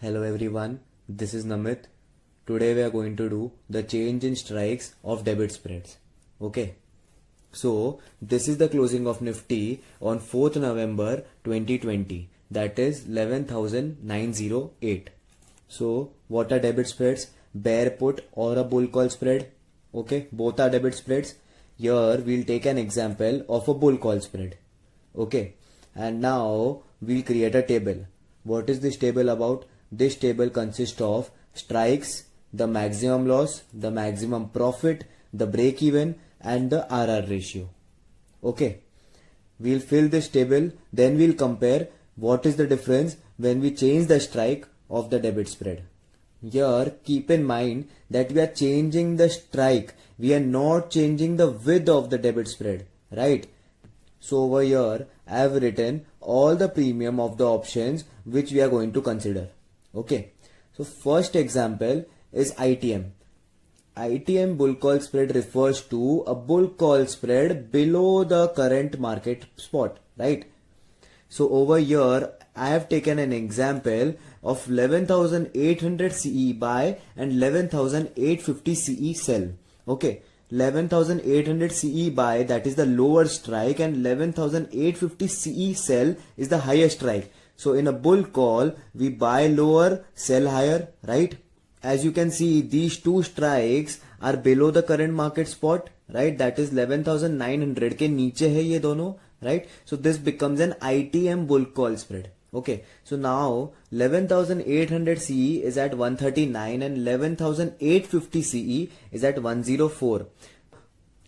Hello everyone, this is Namit. Today we are going to do the change in strikes of debit spreads. Okay. So this is the closing of Nifty on 4th November 2020. That is 11,908. So what are debit spreads? Bear put or a bull call spread. Okay, both are debit spreads. Here we'll take an example of a bull call spread. Okay, and now we'll create a table. What is this table about? This table consists of strikes, the maximum loss, the maximum profit, the break even and the RR ratio. Okay, we'll fill this table, then we'll compare what is the difference when we change the strike of the debit spread. Here keep in mind that we are changing the strike, we are not changing the width of the debit spread, right? So over here I have written all the premium of the options which we are going to consider. Okay, so first example is ITM. ITM bull call spread refers to a bull call spread below the current market spot, right? So over here I have taken an example of 11,800 CE buy and 11,850 CE sell. Okay, 11,800 CE buy, that is the lower strike, and 11,850 CE sell is the higher strike. So in a bull call we buy lower, sell higher, right? As you can see, these two strikes are below the current market spot, right? That is 11,900 के नीचे है ये दोनों, right? So this becomes an ITM bull call spread. Okay, so now 11,800 CE is at 139 and 11,850 CE is at 104.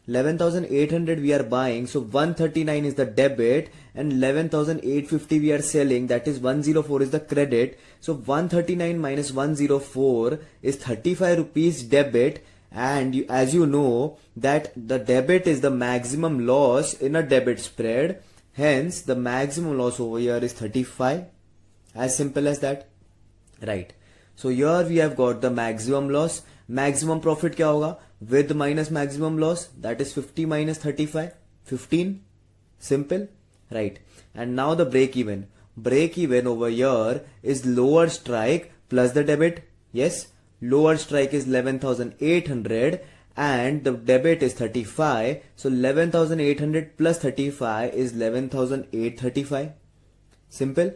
11,800 we are buying, so 139 is the debit and 11,850 we are selling, that is 104 is the credit. So 139 minus 104 is 35 rupees debit, and as you know that the debit is the maximum loss in a debit spread, hence the maximum loss over here is 35. As simple as that, right? So here we have got the maximum loss. Maximum profit क्या होगा? With minus maximum loss, that is 50 minus 35, 15. Simple, right? And now the break even. Break even over here is lower strike plus the debit. Yes, lower strike is 11,800 and the debit is 35. So 11,800 plus 35 is 11,835. Simple.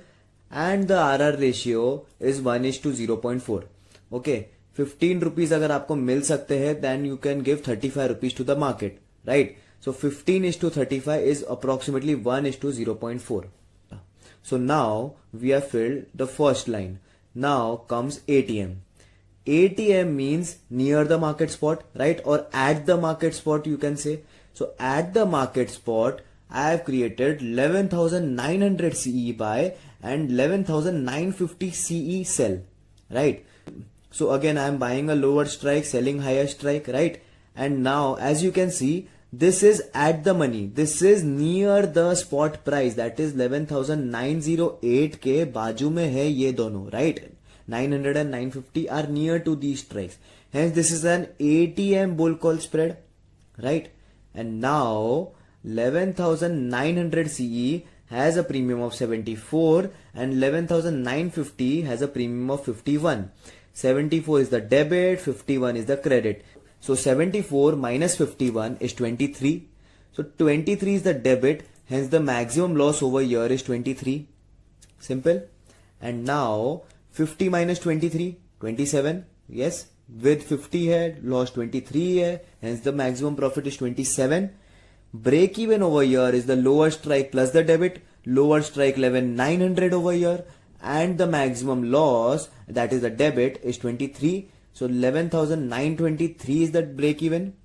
And the RR ratio is 1:0.4. Okay, 15 rupees अगर आपको मिल सकते हैं, then you can give 35 rupees to the market, right? So 15:35 is approximately 1:0.4. So now we have filled the first line. Now comes ATM. ATM means near the market spot, right? Or at the market spot you can say. So at the market spot I have created 11,900 CE buy and 11,950 CE sell, right? So again I am buying a lower strike, selling higher strike, right? And now as you can see, this is at the money, this is near the spot price, that is 11,908 के बाजू में है ये दोनों, right? 900 and 950 are near to these strikes, hence this is an ATM bull call spread, right? And now 11,900 CE has a premium of 74 and 11,950 has a premium of 51. 74 is the debit, 51 is the credit. So 74 minus 51 is 23. So 23 is the debit, hence the maximum loss over here is 23. Simple. And now 50 minus 23, 27. Yes, with 50 hai, loss 23 hai, hence the maximum profit is 27. Break even over here is the lower strike plus the debit, lower strike 11,900 over here, and the maximum loss, that is the debit, is 23. So 11,923 is the break even,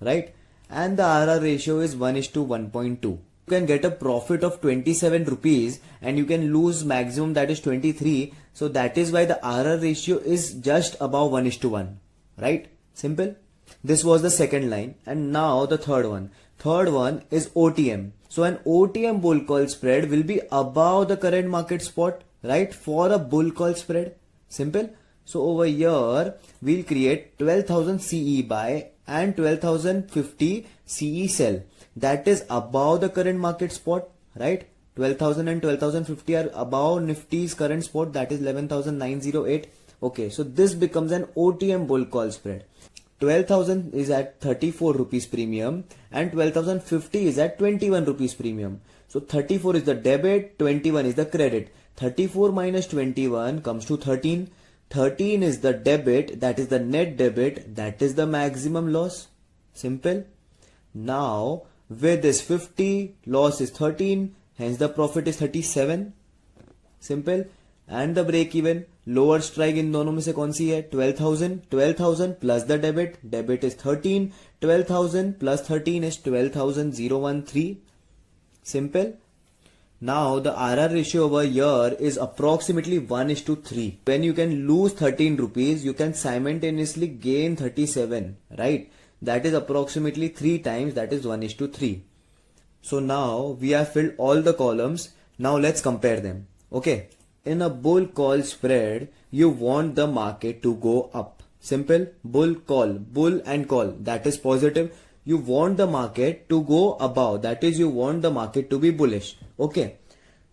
right? And the RR ratio is 1:1.2. You can get a profit of 27 rupees and you can lose maximum, that is 23. So that is why the RR ratio is just above 1:1, right? Simple. This was the second line, and now the third one. Third one is OTM. So an OTM bull call spread will be above the current market spot, right? For a bull call spread. Simple. So over here we'll create 12,000 CE buy and 12,050 CE sell. That is above the current market spot, right? 12,000 and 12,050 are above Nifty's current spot, that is 11,908. Okay, so this becomes an OTM bull call spread. 12,000 is at 34 rupees premium and 12,050 is at 21 rupees premium. So 34 is the debit, 21 is the credit. 34 minus 21 comes to 13. 13 is the debit, that is the net debit, that is the maximum loss. Simple. Now with this 50, loss is 13, hence the profit is 37. Simple. And the break even, lower strike in दोनों में से कौन सी है? 12,000. 12,000 plus the debit, debit is 13. 12,000 plus 13 is 12,013. Simple. Now the RR ratio over here is approximately 1:3. When you can lose 13 rupees, you can simultaneously gain 37, right? That is approximately 3 times, that is 1:3. So now we have filled all the columns. Now let's compare them. Okay. In a bull call spread, you want the market to go up. Simple. Bull call, bull and call, that is positive. You want the market to go above, that is you want the market to be bullish. Okay.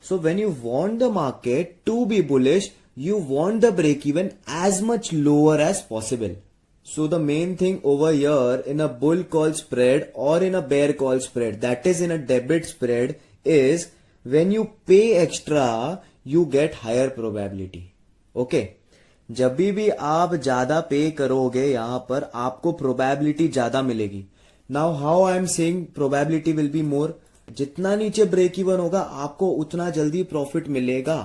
So when you want the market to be bullish, you want the break even as much lower as possible. So the main thing over here in a bull call spread or in a bear call spread, that is in a debit spread, is when you pay extra, you get higher probability. Okay. जब भी आप ज्यादा पे करोगे यहां पर आपको probability ज्यादा मिलेगी. Now how I am saying probability will be मोर. जितना नीचे ब्रेक इवन होगा आपको उतना जल्दी प्रॉफिट मिलेगा.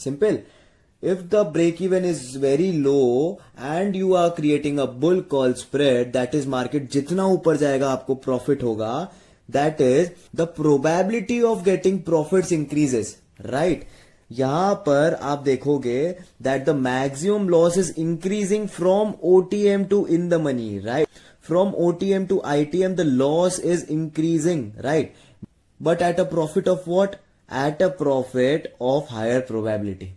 Simple. If the break even is very low and you are creating a bull call spread, that is market जितना ऊपर जाएगा आपको profit होगा, that is the probability of getting profits increases, right? यहां पर आप देखोगे that the maximum loss is increasing from OTM to in the money, right? From OTM to ITM the loss is increasing, right? But at a profit of what? At a profit of higher probability.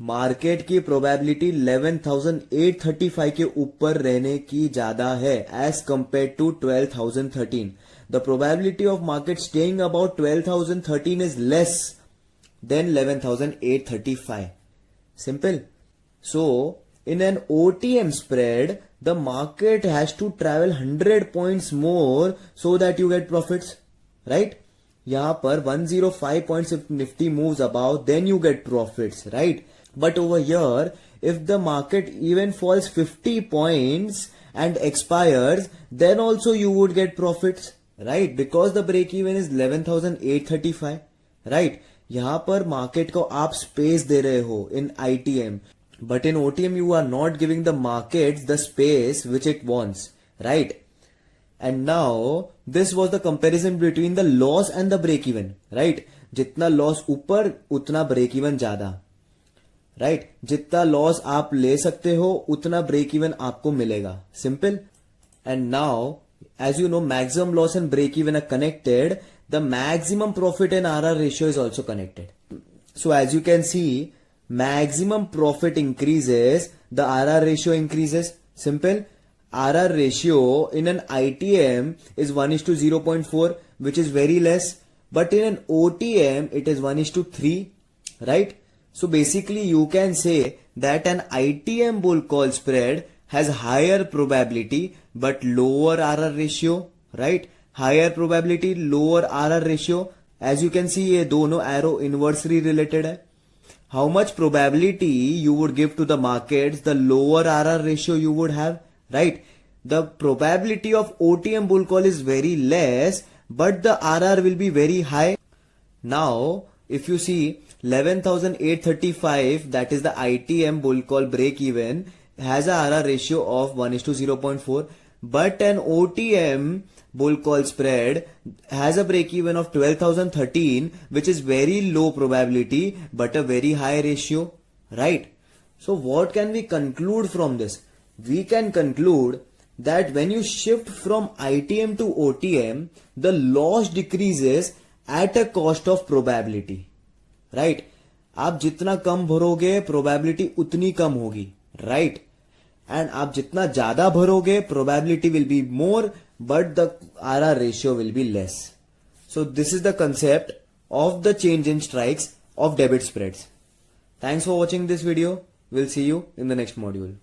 Market की probability 11,835 के ऊपर रहने की ज्यादा है as compare to 12,013. The probability of market staying about 12,013 is less than 11,835. Simple. So in an OTM spread, the market has to travel 100 points more so that you get profits, right? यहां पर 105 points if Nifty moves above, then you get profits, right? But over here, if the market even falls 50 points and expires, then also you would get profits, right? Because the break even is 11,835, right? यहां पर market को आप space दे रहे हो in ITM, but in OTM you are not giving the market the space which it wants, right? And now this was the comparison between the loss and the break even, right? जितना loss ऊपर उतना break even ज्यादा, right? जितना loss आप ले सकते हो उतना ब्रेक इवन आपको मिलेगा. Simple. And now as you know maximum loss and break even are connected. The maximum profit and RR ratio is also connected. So as you can see maximum profit increases, the RR ratio increases. Simple. RR ratio in an ITM is 1:0.4, which is very less, but in an OTM it is 1:3, right? So basically you can say that an ITM bull call spread has higher probability but lower RR ratio, right? Higher probability, lower RR ratio. As you can see ये दोनों arrow inversely related है. How much probability you would give to the markets, the lower RR ratio you would have, right? The probability of OTM bull call is very less but the RR will be very high. Now if you see 11,835, that is the ITM bull call break even, has a RR ratio of 1:0.4, but an OTM bull call spread has a break even of 12,013, which is very low probability but a very high ratio, right? So what can we conclude from this? We can conclude that when you shift from ITM to OTM, the loss decreases at a cost of probability, right? आप जितना कम भरोगे probability उतनी कम होगी, right? And आप जितना ज्यादा भरोगे probability will be more but the RR ratio will be less. So this is the concept. of the change in strikes of debit spreads. Thanks for watching this video. We'll see you in the next module.